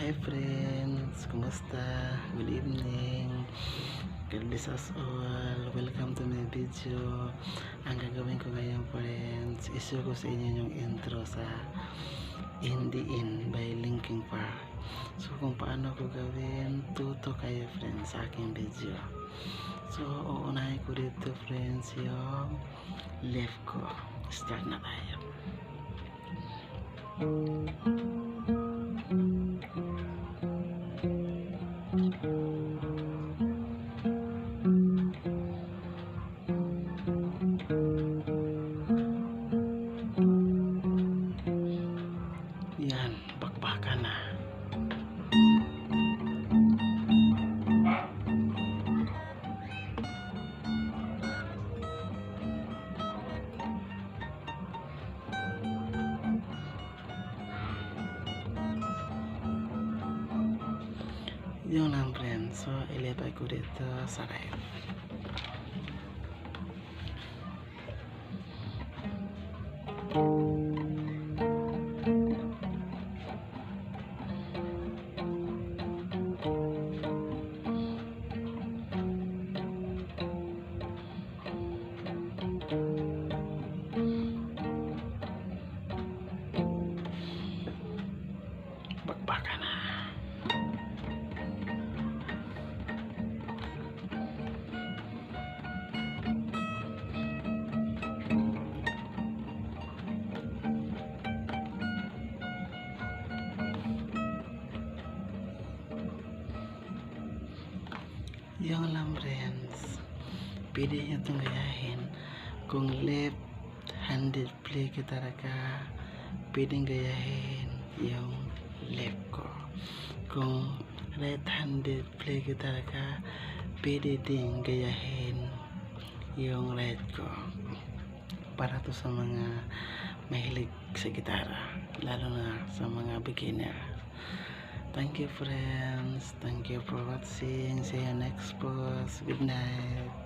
Hi friends, kumusta? Good evening. God bless us all. Welcome to my video. Ang gagawin ko ngayon friends, issue ko sa inyo yung intro sa In the In by Linkin Park. So kung paano ko gawin, tuto kayo friends sa aking video. So uunahin ko dito friends yung left ko. Start na tayo. Yan, bakbakan na. Yun lang friends. So ilipay ko dito sa right. Bakbakan na. Yung lang friends, pwede nyo itong gayahin. Kung left-handed play guitar ka, pwedeng gayahin yung left ko. Kung right-handed play guitar ka, pwede din gayahin yung right ko. Para to sa mga mahilig sa gitara, lalo na sa mga beginner. Thank you friends. Thank you for watching. See you next post. Good night.